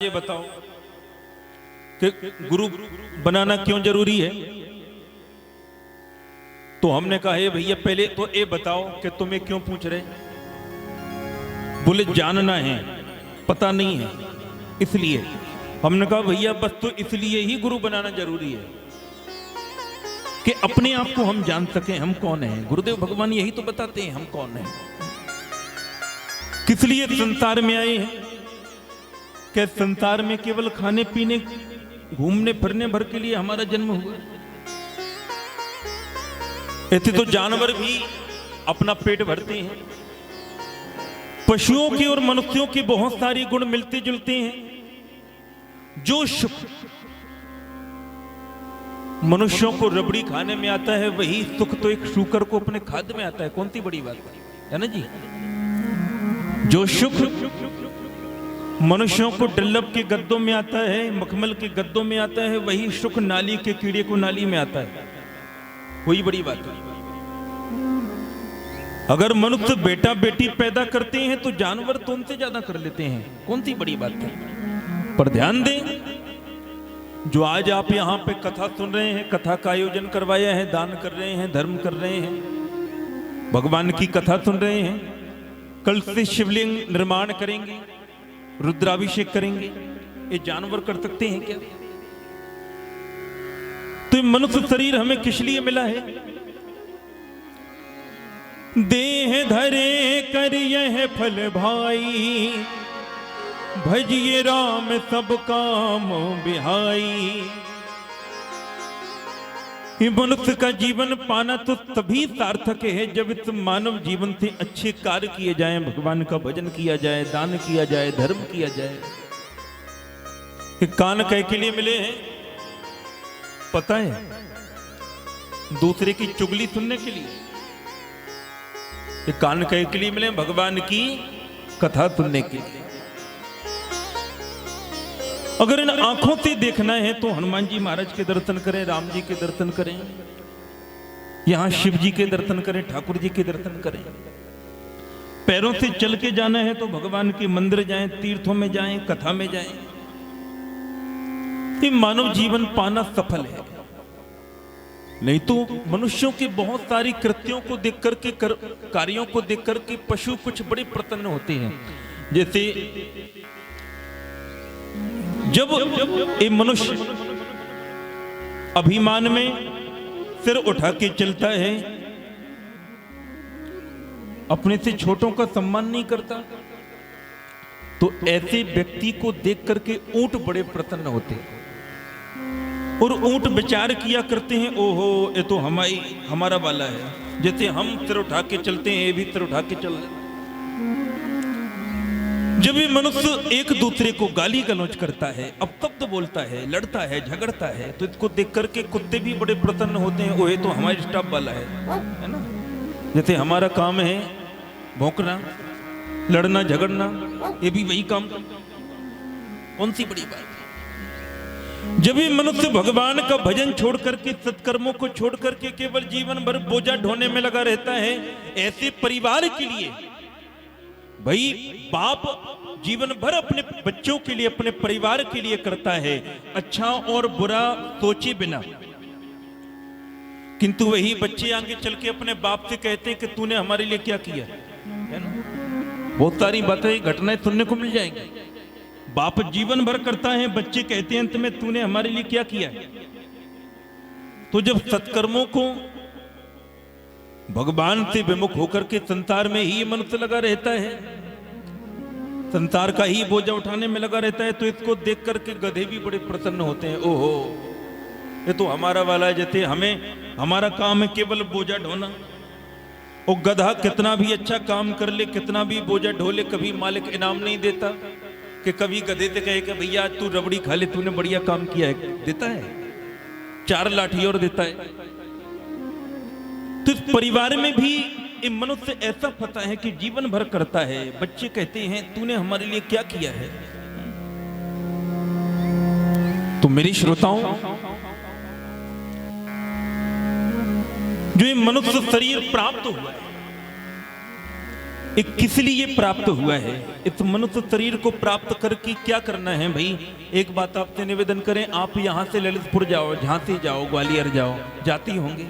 ये बताओ कि गुरु बनाना क्यों जरूरी है। तो हमने कहा है भैया पहले तो ये बताओ कि तुम्हें क्यों पूछ रहे। बोले जानना है, पता नहीं है इसलिए। हमने कहा भैया बस तो इसलिए ही गुरु बनाना जरूरी है कि अपने आप को हम जान सकें हम कौन हैं। गुरुदेव भगवान यही तो बताते हैं हम कौन हैं, किस लिए संसार में आए हैं। क्या संसार में केवल खाने पीने घूमने फिरने भर के लिए हमारा जन्म हुआ? ऐसे तो जानवर भी अपना पेट भरते हैं। पशुओं के और मनुष्यों के बहुत सारे गुण मिलते जुलते हैं। जो सुख मनुष्यों को रबड़ी खाने में आता है वही सुख तो एक शूकर को अपने खाद्य में आता है। कौन सी बड़ी बात है ना जी। जो सुख मनुष्यों को डल्लब के गद्दों में आता है, मखमल के गद्दों में आता है, वही सुख नाली के कीड़े को नाली में आता है। वही बड़ी बात है। अगर मनुष्य बेटा बेटी पैदा करते हैं तो जानवर तो उनसे ज्यादा कर लेते हैं। कौन सी बड़ी बात है। पर ध्यान दें, जो आज आप यहाँ पे कथा सुन रहे हैं, कथा का आयोजन करवाया है, दान कर रहे हैं, धर्म कर रहे हैं, भगवान की कथा सुन रहे हैं, कल से शिवलिंग निर्माण करेंगे, रुद्राभिषेक करेंगे, ये जानवर कर सकते हैं क्या? तो मनुष्य शरीर हमें किस लिए मिला है? देह धरे कर यह फल भाई, भजिए राम सब काम बिहाई। ये मनुष्य का जीवन पाना तो तभी सार्थक है जब इस मानव जीवन से अच्छे कार्य किए जाएं, भगवान का भजन किया जाए, दान किया जाए, धर्म किया जाए। ये कान कह के लिए मिले हैं पता है? दूसरे की चुगली सुनने के लिए। ये कान कह के लिए मिले भगवान की कथा सुनने के लिए। अगर इन आंखों से देखना है तो हनुमान जी महाराज के दर्शन करें, राम जी के दर्शन करें, यहां शिव जी के दर्शन करें, ठाकुर जी के दर्शन करें। पैरों से चल के जाना है तो भगवान के मंदिर जाएं, तीर्थों में जाएं, कथा में जाएं। ये मानव जीवन पाना सफल है। नहीं तो मनुष्यों के बहुत सारी कृत्यों को देख करके कार्यों को देख करके पशु कुछ बड़े प्रसन्न होते हैं। जैसे जब ये मनुष्य अभिमान में सिर उठा के चलता है, अपने से छोटों का सम्मान नहीं करता, तो ऐसे व्यक्ति को देख करके ऊंट बड़े प्रसन्न होते हैं और ऊंट विचार किया करते हैं, ओहो ये तो हमारा वाला है। जैसे हम सिर उठा के चलते हैं, ये भी सिर उठा के चल रहे। जब ये मनुष्य एक दूसरे को गाली गलौज करता है, अपशब्द बोलता है, लड़ता है, झगड़ता है, तो इसको देख करके कुत्ते भी बड़े प्रसन्न होते हैं। ओए तो हमारे स्टाफ वाला है ना। जैसे हमारा काम है भौंकना, लड़ना, झगड़ना, ये भी वही काम। कौन सी बड़ी बात है। जब ये मनुष्य भगवान का भजन छोड़ करके, सत्कर्मों को छोड़ करके केवल जीवन भर बोझा ढोने में लगा रहता है, ऐसे परिवार के लिए भाई बाप जीवन भर अपने बच्चों के लिए, अपने परिवार के लिए करता है, अच्छा और बुरा सोचे बिना। किंतु वही बच्चे आगे चल के अपने बाप से कहते हैं कि तूने हमारे लिए क्या किया है ना। बहुत सारी बातें, घटनाएं सुनने को मिल जाएंगी। बाप जीवन भर करता है, बच्चे कहते हैं अंत में तूने हमारे लिए क्या किया है। तो जब सत्कर्मों को भगवान से विमुख होकर के संसार में ही मनुष्य लगा रहता है, संसार का ही बोझा उठाने में लगा रहता है, तो इसको देख करके गधे भी बड़े प्रसन्न होते हैं। ओहो ये तो हमारा वाला है। जैसे हमारा काम है केवल बोझा ढोना, और गधा कितना भी अच्छा काम कर ले, कितना भी बोझा ढो ले, कभी मालिक इनाम नहीं देता कि कभी गधे से कहे कि भैया तू रबड़ी खा ले, तूने बढ़िया काम किया है। देता है 4 लाठी और देता है। तो इस परिवार में भी ये मनुष्य ऐसा फंसा है कि जीवन भर करता है। बच्चे कहते हैं तूने हमारे लिए क्या किया है। तो मेरी श्रोताओं, जो ये मनुष्य शरीर प्राप्त हुआ है, एक किस लिए प्राप्त हुआ है, इस मनुष्य शरीर को प्राप्त करके क्या करना है भाई। एक बात आपसे निवेदन करें, आप यहाँ से ललितपुर जाओ, झांसी जाओ, ग्वालियर जाओ, जाती होंगे,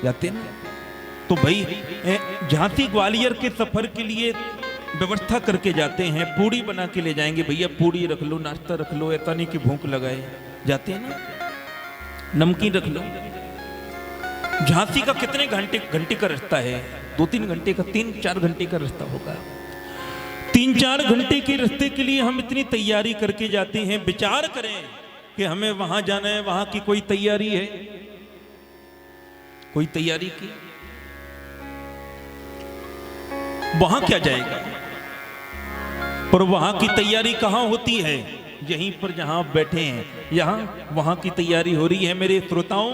जाते ना। तो भाई झांसी ग्वालियर के सफर के लिए व्यवस्था करके जाते हैं, पूड़ी बना के ले जाएंगे, भैया पूड़ी रख लो, नाश्ता रख लो, ऐसा नहीं कि भूख लगाए, जाते हैं ना, नमकीन रख लो। झांसी का कितने घंटे का रास्ता है, 2-3 घंटे का, 3-4 घंटे का रास्ता होगा। 3-4 घंटे के रास्ते के लिए हम इतनी तैयारी करके जाते हैं। विचार करें कि हमें वहां जाना है, वहां की कोई तैयारी है, कोई तैयारी की, वहां क्या जाएगा। पर वहां की तैयारी कहां होती है, यहीं पर जहां आप बैठे हैं, यहां वहां की तैयारी हो रही है। मेरे श्रोताओं,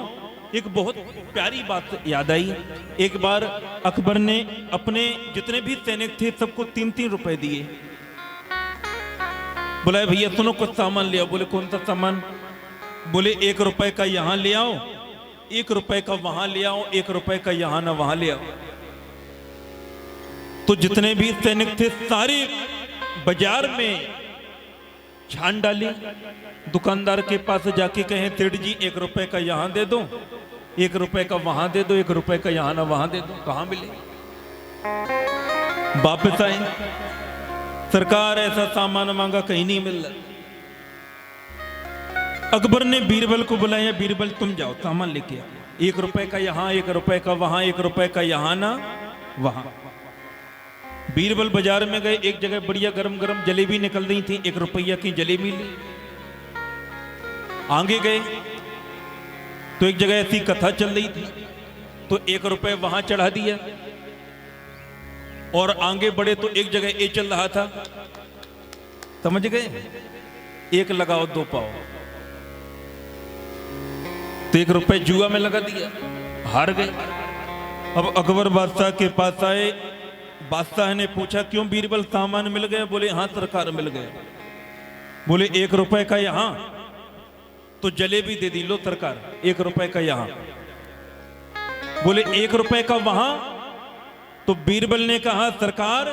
एक बहुत प्यारी बात याद आई। एक बार अकबर ने अपने जितने भी सैनिक थे सबको 3-3 रुपए दिए। बोला भैया सुनो कुछ सामान ले आओ। बोले कौन सा सामान। बोले 1 रुपए का यहां ले आओ, 1 रुपए का वहां ले आओ, 1 रुपए का यहां ना वहां ले आओ। तो जितने भी सैनिक थे सारे बाजार में छान डाली। दुकानदार के पास जाके कहें सेठ जी 1 रुपए का यहां दे दो, 1 रुपए का वहां दे दो, 1 रुपए का यहां ना वहां दे दो। कहां मिले। वापस आए, सरकार ऐसा सामान मांगा, कहीं नहीं मिल रहा। अकबर ने बीरबल को बुलाया, बीरबल तुम जाओ सामान लेके आओ, 1 रुपए का यहां, 1 रुपए का वहां, 1 रुपए का यहां ना वहां। बीरबल बाजार में गए, एक जगह बढ़िया गरम गरम जलेबी निकल रही थी, 1 रुपया की जलेबी ली। आगे गए तो एक जगह ऐसी कथा चल रही थी, तो 1 रुपए वहां चढ़ा दिया। और आगे बढ़े तो एक जगह ये चल रहा था, समझ गए, 1 लगाओ 2 पाओ। तो 1 रुपए जुआ में लगा दिया, हार गए। अब अकबर बादशाह के पास आए। बादशाह ने पूछा क्यों बीरबल सामान मिल गया। बोले हाँ सरकार मिल गया। बोले 1 रुपए का यहां, तो जलेबी दे दी, लो सरकार 1 रुपए का यहां। बोले 1 रुपए का वहां, तो बीरबल ने कहा सरकार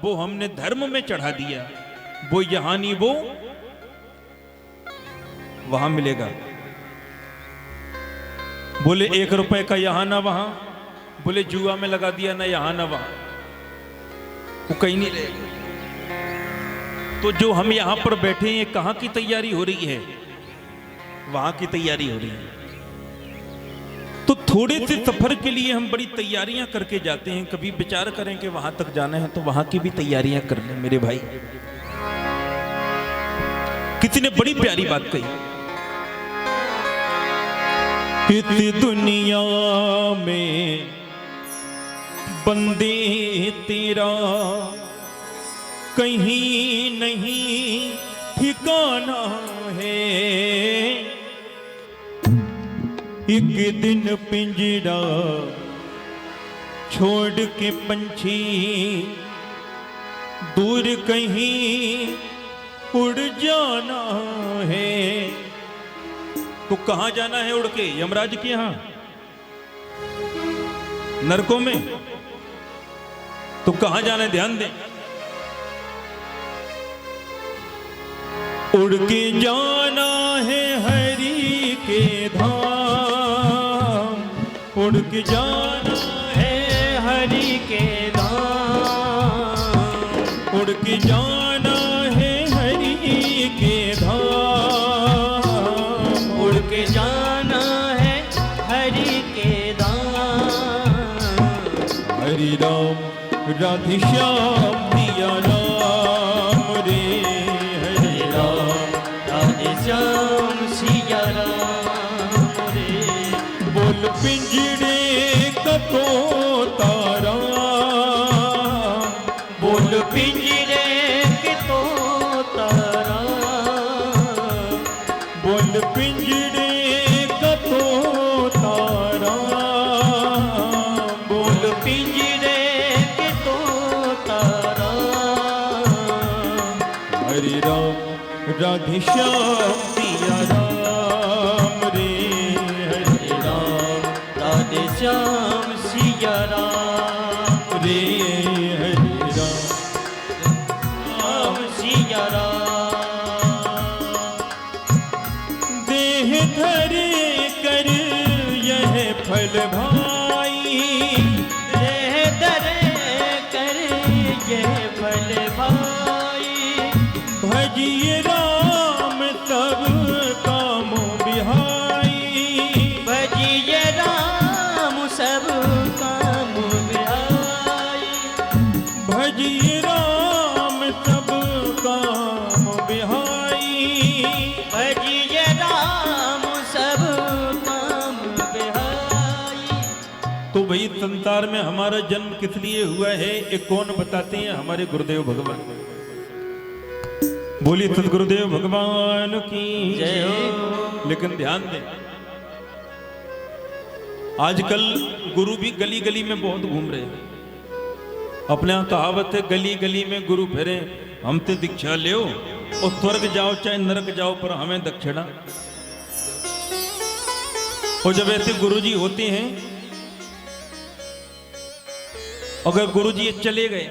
वो हमने धर्म में चढ़ा दिया, वो यहां नहीं वो वहां मिलेगा। बोले 1 रुपए का यहां ना वहां। बोले जुआ में लगा दिया, ना यहां ना वहां, वो कहीं नहीं रहेगा। तो जो हम यहां पर बैठे हैं, कहां की तैयारी हो रही है, वहां की तैयारी हो रही है। तो थोड़े से सफर के लिए हम बड़ी तैयारियां करके जाते हैं। कभी विचार करें कि वहां तक जाना है तो वहां की भी तैयारियां कर लें मेरे भाई। किसी ने बड़ी प्यारी बात कही, इस दुनिया में बंदे तेरा कहीं नहीं ठिकाना है। एक दिन पिंजरा छोड़ के पंछी दूर कहीं उड़ जाना है। तो कहां जाना है उड़ के, यमराज के यहां, नरकों में। तो कहां जाना है, ध्यान दें। उड़ के जाना है हरि के धाम, उड़ के जाना है हरि के धाम, उड़ के जाना है हरि के धाम, उड़ के जाना है हरि के धाम। हरि राम राधे श्याम पिया राम रे, हरे राम राधे श्याम सिया राम रे। बोल पिंजड़े का तोता राम, बोल पिंजरे के तोता राम, बोल पिंजड़े का तोता राम, बोल पिंजरे के तोता राम। हरि राम राधे श्याम पिया राम रे, हरे राम राधे श्याम सिया राम रे हरि धरे कर यह फल भाई, देह धरे कर यह फल भाई। भजिए राम सब काम बिहाई, भजिए राम सब काम बिहाई। भजिए राम सब काम बिहाई। भजिए राम सब काम बिहाई। तो भाई संसार में हमारा जन्म किस लिए हुआ है, ये कौन बताते हैं? हमारे गुरुदेव भगवान। बोलिए सदगुरुदेव भगवान की जय हो। लेकिन ध्यान दें, आजकल गुरु भी गली गली में बहुत घूम रहे हैं। अपने यहाँ कहावत है, गली गली में गुरु फिरे, हमसे दीक्षा ले और स्वर्ग जाओ चाहे नरक जाओ पर हमें दक्षिणा। और जब ऐसे गुरुजी होते हैं, अगर गुरुजी चले गए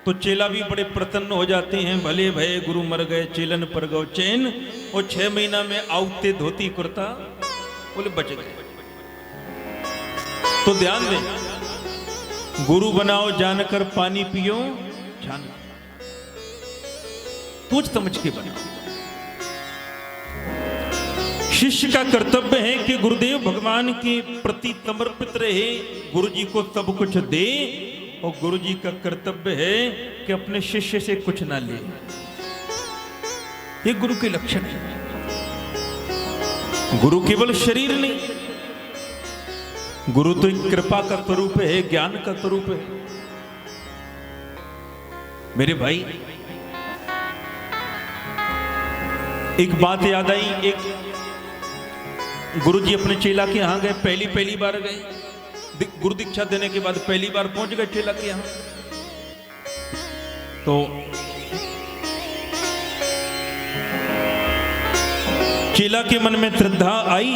तो चेला भी बड़े प्रसन्न हो जाते हैं। भले भये गुरु मर गए, चेलन पर गौ चैन। और 6 महीना में आउते धोती कुर्ता, बोले बच गए। तो ध्यान दें, गुरु बनाओ जानकर पानी पियो छान, सोच समझ के बनाओ। शिष्य का कर्तव्य है कि गुरुदेव भगवान के प्रति समर्पित रहे, गुरु जी को सब कुछ दे। और गुरु जी का कर्तव्य है कि अपने शिष्य से कुछ ना ले। ये गुरु के लक्षण है। गुरु केवल शरीर नहीं, गुरु तो एक कृपा का स्वरूप है, ज्ञान का स्वरूप है। मेरे भाई, एक बात याद आई। एक गुरुजी अपने चेला के यहां गए, पहली बार गए, गुरु दीक्षा देने के बाद पहली बार पहुंच गए चेला के यहां। तो चेला के मन में श्रद्धा आई।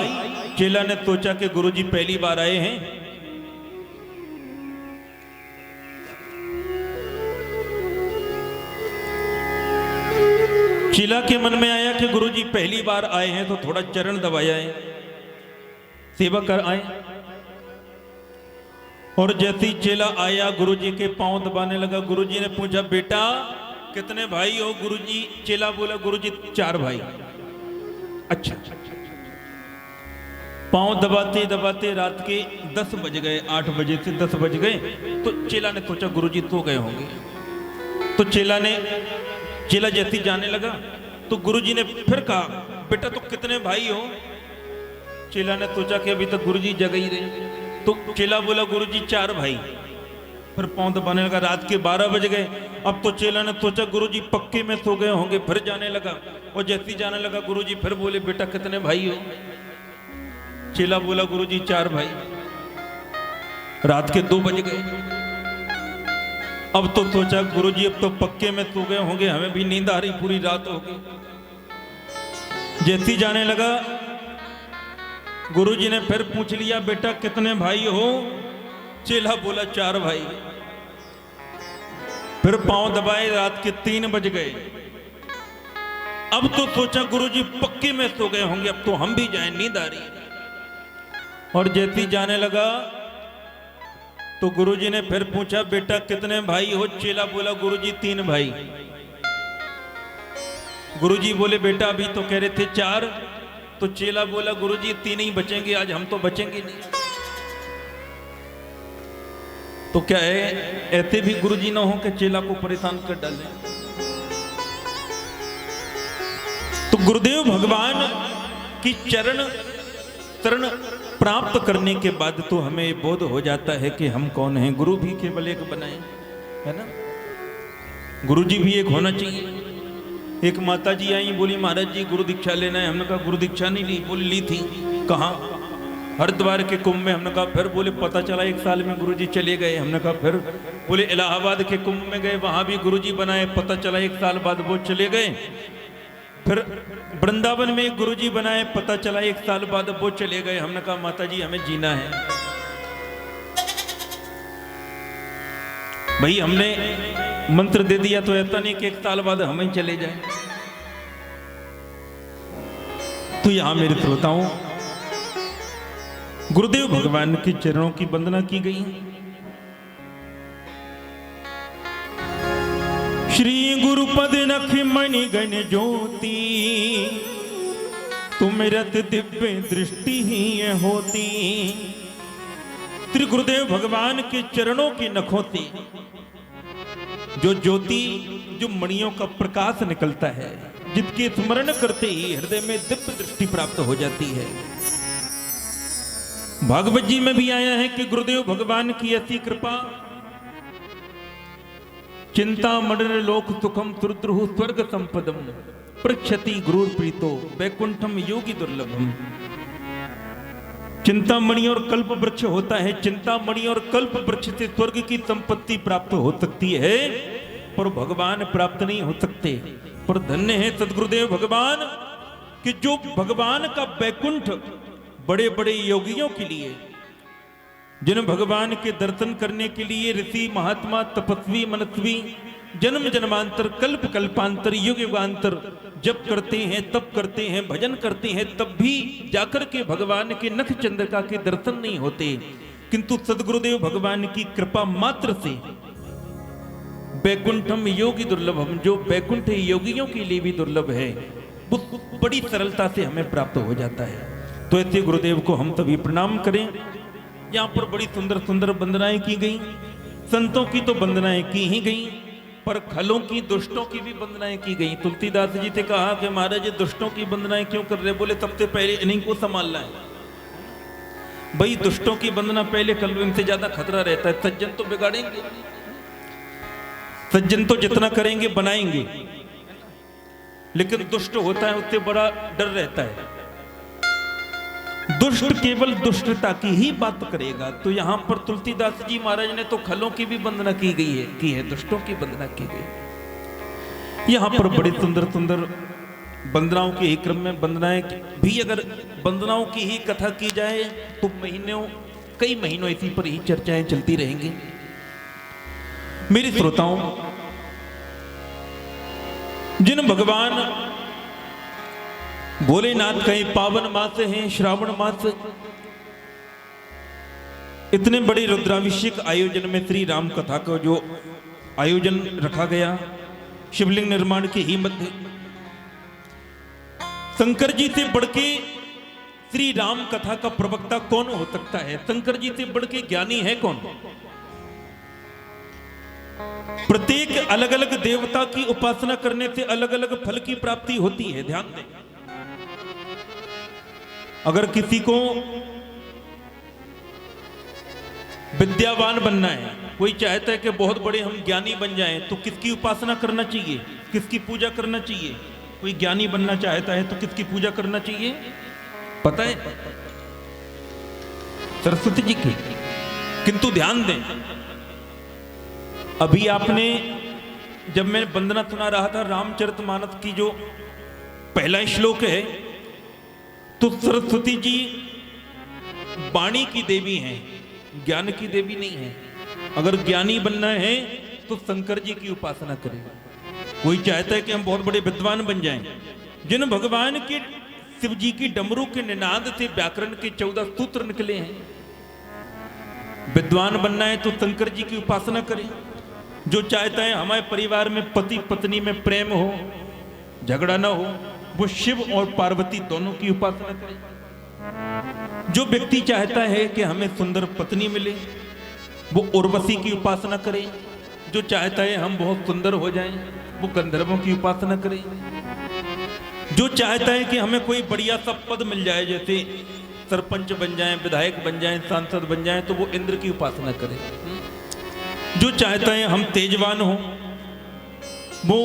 चेला ने सोचा कि गुरुजी पहली बार आए हैं, चेला के मन में आया कि गुरुजी पहली बार आए हैं तो थोड़ा चरण दबाया है, सेवा कर आए। और जैसे ही चेला आया, गुरुजी के पांव दबाने लगा। गुरुजी ने पूछा, बेटा कितने भाई हो? गुरुजी, चेला बोला, गुरुजी 4 भाई। अच्छा। पांव दबाते दबाते रात के 10 बज गए, 8 बजे से 10 बज गए। तो चेला ने सोचा गुरुजी तो गए होंगे। तो चेला जैसे ही जाने लगा तो गुरुजी ने फिर कहा, बेटा तो कितने भाई हो? चेला ने सोचा कि अभी तक गुरुजी जग ही रहे। तो चेला बोला, गुरुजी 4 भाई। फिर पांव दबाने लगा, रात के 12 बज गए। अब तो चेला ने सोचा गुरुजी पक्के में सो गए होंगे, फिर जाने लगा। और जैसे ही जाने लगा गुरुजी फिर बोले, बेटा कितने भाई हो? चेला बोला, गुरुजी 4 भाई। रात के 2 बज गए। अब तो सोचा गुरुजी अब तो पक्के में सो गए होंगे, हमें भी नींद आ रही, पूरी रात हो गई। जैसे ही जाने लगा गुरुजी ने फिर पूछ लिया, बेटा कितने भाई हो? चेला बोला 4 भाई। फिर पांव दबाए, रात के 3 बज गए। अब तो सोचा गुरुजी पक्के में सो गए होंगे, अब तो हम भी जाएं, नींद आ रही है। और जैसे ही जाने लगा तो गुरुजी ने फिर पूछा, बेटा कितने भाई हो? चेला बोला, गुरुजी 3 भाई। गुरुजी बोले, बेटा अभी तो कह रहे थे 4। तो चेला बोला, गुरुजी 3 ही बचेंगे आज, हम तो बचेंगे नहीं। तो क्या है, ऐसे भी गुरुजी ना हो कि चेला को परेशान कर डालें। तो गुरुदेव भगवान की चरण शरण प्राप्त करने के बाद तो हमें बोध हो जाता है कि हम कौन हैं। गुरु भी केवल एक बनाए, है ना? गुरुजी भी एक होना चाहिए। एक माता जी आई, बोली महाराज जी गुरु दीक्षा लेना है। हमने कहा गुरु दीक्षा नहीं ली। बोली ली थी। कहाँ? हरिद्वार के कुंभ में। हमने कहा फिर? बोले पता चला 1 साल में गुरुजी चले गए। हमने कहा फिर? बोले इलाहाबाद के कुंभ में गए, वहां भी गुरुजी बनाए, पता चला 1 साल बाद वो चले गए। फिर वृंदावन में गुरुजी बनाए, पता चला 1 साल बाद वो चले गए। हमने कहा माता जी हमें जीना है भाई, हमने मंत्र दे दिया तो ऐसा नहीं कि 1 साल बाद हम ही चले जाएं। तो तो यहां मेरे श्रोताओं गुरुदेव भगवान के चरणों की वंदना की गई। श्री गुरुपद नख मणि गण ज्योति तुम रत दिव्य दृष्टि ही होती। श्री गुरुदेव भगवान के चरणों की नखों से जो ज्योति, जो मणियों का प्रकाश निकलता है, जिसके स्मरण करते ही हृदय में दिव्य दृष्टि प्राप्त हो जाती है। भागवत जी में भी आया है कि गुरुदेव भगवान की ऐसी कृपा, चिंता मरण लोक सुखम सुरद्रुहु स्वर्ग संपदम प्रक्षति गुरु प्रीतो वैकुंठम योगी दुर्लभम। चिंतामणि और कल्प वृक्ष होता है, चिंतामणि और कल्प वृक्ष से स्वर्ग की संपत्ति प्राप्त हो सकती है, पर भगवान प्राप्त नहीं हो सकते। पर धन्य है सदगुरुदेव भगवान कि जो भगवान का वैकुंठ बड़े बड़े योगियों के लिए, जिन भगवान के दर्शन करने के लिए ऋषि महात्मा तपस्वी मनस्वी जन्म जन्मांतर कल्प कल्पांतर युग युगांतर जप करते हैं, तप करते हैं, भजन करते हैं, तब भी जाकर के भगवान के नख चंद्रिका के दर्शन नहीं होते। किंतु सदगुरुदेव भगवान की कृपा मात्र से वैकुंठम योगी दुर्लभम, जो वैकुंठ योगियों के लिए भी दुर्लभ है, वो बड़ी सरलता से हमें प्राप्त हो जाता है। तो ऐसे गुरुदेव को हम तभी प्रणाम करें। यहाँ पर बड़ी सुंदर सुंदर वंदनाएं की गई। संतों की तो वंदनाएं की ही गई, पर खलों की, दुष्टों की भी वंदनाएं की गई। तुलसीदास जी से कहा कि महाराज ये दुष्टों की वंदनाएं क्यों कर रहे? बोले सबसे पहले इन्हीं को संभालना है। भाई दुष्टों की वंदना पहले कर लो, इनसे ज्यादा खतरा रहता है। सज्जन तो बिगाड़ेंगे, सज्जन तो जितना करेंगे बनाएंगे, लेकिन दुष्ट होता है उससे बड़ा डर रहता है। दुष्ट केवल दुष्टता की ही बात करेगा। तो यहां पर तुलसीदास जी महाराज ने तो खलों की भी वंदना की है, दुष्टों की वंदना की गई। यहां पर बड़े सुंदर सुंदर वंदनाओं के ही क्रम में वंदनाएं भी, अगर वंदनाओं की ही कथा की जाए तो कई महीनों इसी पर ही चर्चाएं चलती रहेंगी। मेरे श्रोताओं, जिन भगवान भोलेनाथ का पावन मास है श्रावण मास, इतने बड़े रुद्राभिषेक आयोजन में श्री राम कथा का जो आयोजन रखा गया, शिवलिंग निर्माण के ही मध्य शंकर जी से बढ़ के श्री राम कथा का प्रवक्ता कौन हो सकता है? शंकर जी से बढ़ के ज्ञानी है कौन? प्रत्येक अलग अलग देवता की उपासना करने से अलग अलग फल की प्राप्ति होती है, ध्यान दें। अगर किसी को विद्यावान बनना है, कोई चाहता है कि बहुत बड़े हम ज्ञानी बन जाएं, तो किसकी उपासना करना चाहिए, किसकी पूजा करना चाहिए? कोई ज्ञानी बनना चाहता है तो किसकी पूजा करना चाहिए पता है? सरस्वती जी की। किंतु ध्यान दें, अभी आपने, जब मैं वंदना सुना रहा था रामचरितमानस की जो पहला श्लोक है, तो सरस्वती जी वाणी की देवी हैं, ज्ञान की देवी नहीं है। अगर ज्ञानी बनना है तो शंकर जी की उपासना करें। कोई चाहता है कि हम बहुत बड़े विद्वान बन जाएं, जिन भगवान के शिव जी की डमरू के निनाद से व्याकरण के 14 सूत्र निकले हैं। विद्वान बनना है तो शंकर जी की उपासना करें। जो चाहता है हमारे परिवार में पति पत्नी में प्रेम हो, झगड़ा ना हो, वो शिव और पार्वती दोनों की उपासना करे। जो व्यक्ति चाहता है कि हमें सुंदर पत्नी मिले, वो उर्वशी की उपासना करे। जो चाहता है हम बहुत सुंदर हो जाएं, वो गंधर्वों की उपासना करे। जो चाहता है कि हमें कोई बढ़िया सा पद मिल जाए, जैसे सरपंच बन जाएं, विधायक बन जाएं, सांसद बन जाएं, तो वो इंद्र की उपासना करे। जो चाहता है हम तेजवान हो, वो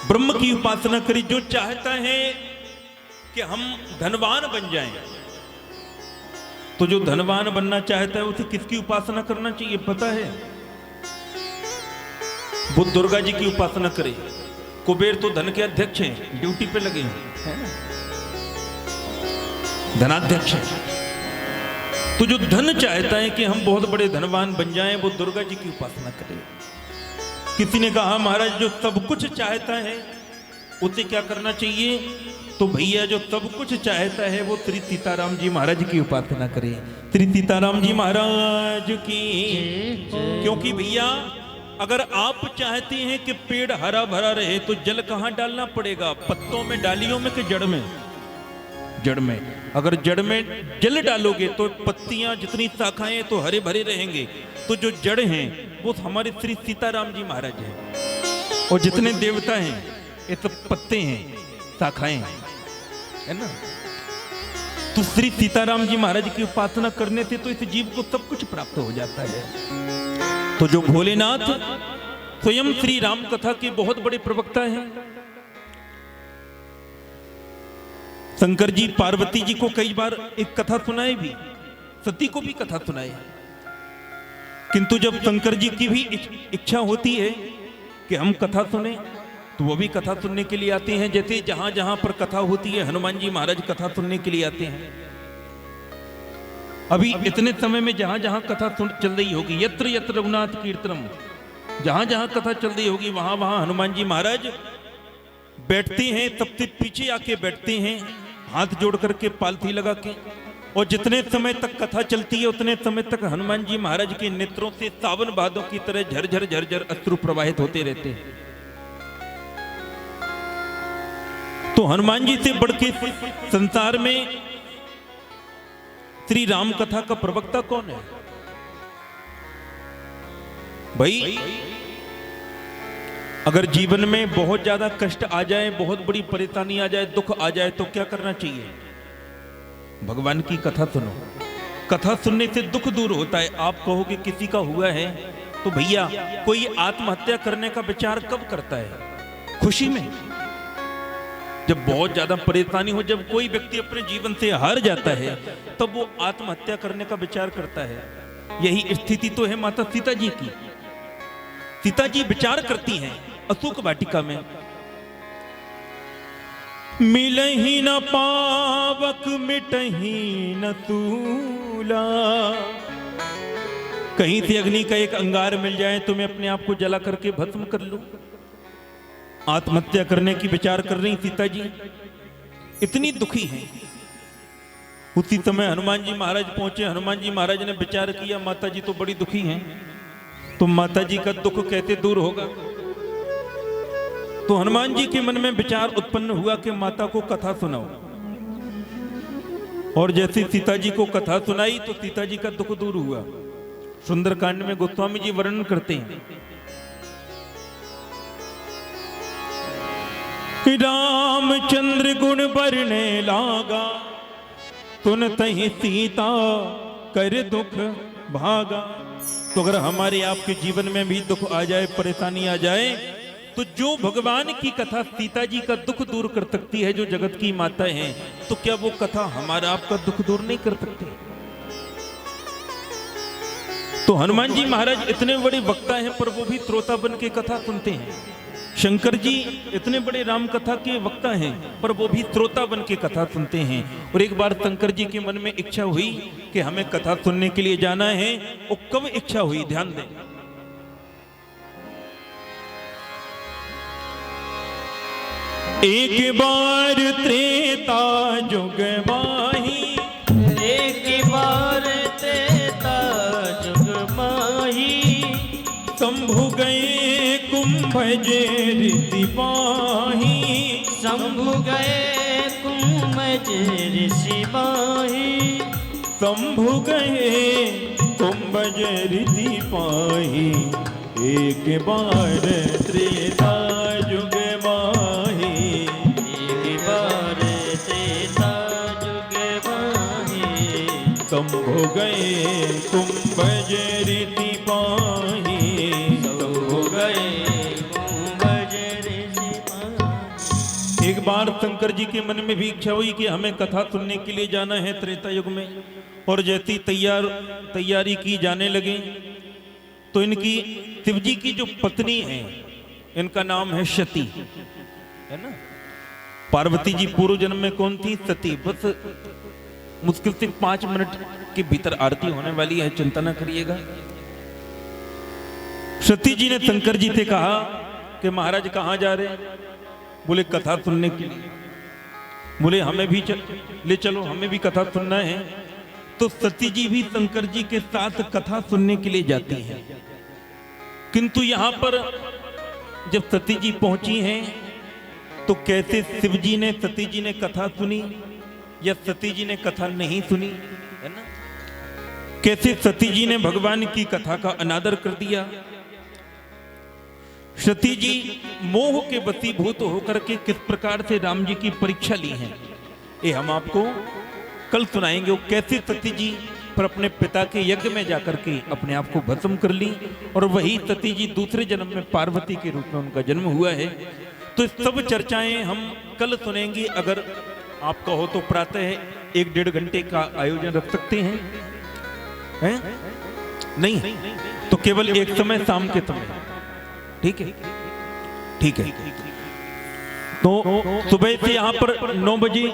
ब्रह्म की उपासना करें। जो चाहता है कि हम धनवान बन जाएं, तो जो धनवान बनना चाहता है उसे किसकी उपासना करना चाहिए पता है? वो दुर्गा जी की उपासना करे। कुबेर तो धन के अध्यक्ष हैं, ड्यूटी पे लगे हैं, धनाध्यक्ष हैं। तो जो धन चाहता है कि हम बहुत बड़े धनवान बन जाएं, वो दुर्गा जी की उपासना करे। किसी ने कहा महाराज जो सब कुछ चाहता है उसे क्या करना चाहिए? तो भैया जो सब कुछ चाहता है वो श्री सीताराम जी महाराज की उपासना करे। श्री सीताराम जी महाराज की। क्योंकि भैया अगर आप चाहते हैं कि पेड़ हरा भरा रहे तो जल कहाँ डालना पड़ेगा? पत्तों में, डालियों में कि जड़ में? जड़ में। अगर जड़ में जल डालोगे तो पत्तियां जितनी शाखाएं तो हरे भरे रहेंगे। तो जो जड़ हैं वो हमारे श्री सीताराम जी महाराज हैं, और जितने देवता हैं ये सब पत्ते हैं, शाखाएं हैं, है ना। तो श्री सीताराम जी महाराज की उपासना करने से तो इस जीव को सब कुछ प्राप्त हो जाता है। तो जो भोलेनाथ स्वयं श्री राम कथा के बहुत बड़े प्रवक्ता हैं। शंकर जी पार्वती जी को कई बार एक कथा सुनाए भी, सती को भी कथा सुनाए। किंतु जब शंकर जी की भी इच्छा होती है कि हम कथा सुने तो वो भी कथा सुनने के लिए आते हैं। जैसे जहां जहां पर कथा होती है हनुमान जी महाराज कथा सुनने के लिए आते हैं। अभी इतने समय में जहां जहां कथा चल रही होगी, यत्र यत्र रघुनाथ कीर्तनम, जहां जहां कथा चल रही होगी वहां वहां हनुमान जी महाराज बैठते हैं। सबसे पीछे आके बैठते हैं, हाथ जोड़ करके पालथी लगा के। और जितने समय तक कथा चलती है उतने समय तक हनुमान जी महाराज के नेत्रों से सावन भादों की तरह झरझर झरझर अश्रु प्रवाहित होते रहते हैं। तो हनुमान जी से बढ़ के संसार में श्री राम कथा का प्रवक्ता कौन है भाई? अगर जीवन में बहुत ज्यादा कष्ट आ जाए, बहुत बड़ी परेशानी आ जाए, दुख आ जाए तो क्या करना चाहिए? भगवान की कथा सुनो। कथा सुनने से दुख दूर होता है। आप कहोगे किसी का हुआ है तो भैया कोई आत्महत्या करने का विचार कब करता है? खुशी में, जब बहुत ज्यादा परेशानी हो, जब कोई व्यक्ति अपने जीवन से हार जाता है तब वो आत्महत्या करने का विचार करता है। यही स्थिति तो है माता सीता जी की। सीता जी विचार करती हैं अशोक वाटिका में, मिलहि न पावक मिटहि न तूला। कहीं से अग्नि का एक अंगार मिल जाए तो मैं अपने आप को जला करके भस्म कर लूं। आत्महत्या करने की विचार कर रही सीता जी, इतनी दुखी हैं। उसी समय हनुमान जी महाराज पहुंचे। हनुमान जी महाराज ने विचार किया माता जी तो बड़ी दुखी हैं, तो माता जी का दुख कैसे दूर होगा? तो हनुमान जी के मन में विचार उत्पन्न हुआ कि माता को कथा सुनाओ। और जैसे सीता जी को कथा सुनाई तो सीता जी का दुख दूर हुआ। सुंदरकांड में गोस्वामी जी वर्णन करते हैं, रामचंद्र गुण बरने लागा, सुनतहि सीता कर दुख भागा। तो अगर हमारे आपके जीवन में भी दुख आ जाए, परेशानी आ जाए, तो जो भगवान की कथा सीता जी का दुख दूर कर सकती है, जो जगत की माता है, तो क्या वो कथा हमारा आपका दुख दूर नहीं कर सकती? तो हनुमान जी महाराज इतने बड़े वक्ता हैं पर वो भी श्रोता बन के कथा सुनते हैं। शंकर जी इतने बड़े राम कथा के वक्ता हैं पर वो भी श्रोता बन के कथा सुनते हैं। और एक बार शंकर जी के मन में इच्छा हुई कि हमें कथा सुनने के लिए जाना है। और कब इच्छा हुई, ध्यान दें, एक बार त्रेता जुग माही, एक बार त्रेता जुग माही, शंभु गए कुंभज ऋषि पाही, शंभु गए कुंभज ऋषि पाही, शंभु गए कुंभज ऋषि पाही, एक बार त्रेता जुग माही, एक बार त्रेता जुग माही, शंभु गए कुंभज ऋषि पाही, शंभु गए कुंभज ऋषि पाही। एक बार शंकर जी के मन में भी इच्छा हुई कि हमें कथा सुनने के लिए जाना है त्रेता युग में। और जैसी तैयारी की जाने लगे तो इनकी शिव जी की जो पत्नी है, इनका नाम है सती, है ना। पार्वती जी पूर्व जन्म में कौन थी? सती। बस मुश्किल से 5 मिनट के भीतर आरती होने वाली है, चिंता न करिएगा। सती जी ने शंकर जी से कहा कि महाराज कहां जा रहे हैं? बोले कथा सुनने के लिए। बोले हमें भी ले चलो, हमें भी कथा सुनना है। तो सती जी भी शंकर जी के साथ कथा सुनने के लिए जाती हैं। किंतु यहां पर जब सती जी पहुंची हैं तो कैसे शिव जी ने सती जी ने कथा सुनी या सती जी ने कथा नहीं सुनी, है ना? कैसे सती जी ने भगवान की कथा का अनादर कर दिया। सती जी मोह के वशीभूत होकर के किस प्रकार से राम जी की परीक्षा ली है, ये हम आपको कल सुनाएंगे। वो कैसे सती जी पर अपने पिता के यज्ञ में जाकर के अपने आप को भस्म कर ली, और वही सती जी दूसरे जन्म में पार्वती के रूप में उनका जन्म हुआ है। तो इस सब चर्चाएं हम कल सुनेंगे। अगर आप कहो तो प्रातः 1-1.5 घंटे का आयोजन रख सकते हैं, हैं? नहीं तो केवल एक समय शाम के समय, ठीक है? ठीक है। तो सुबह से यहां पर 9 बजे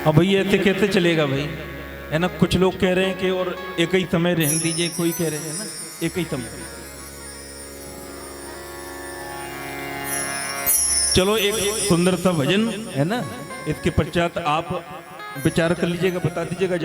अब भाई ऐसे कैसे चलेगा भाई, है ना? कुछ लोग कह रहे हैं कि और एक ही समय रहने दीजिए, कोई कह रहे हैं ना एक ही समय। चलो एक सुंदर सा भजन है ना, इसके पश्चात आप विचार कर लीजिएगा, बता दीजिएगा।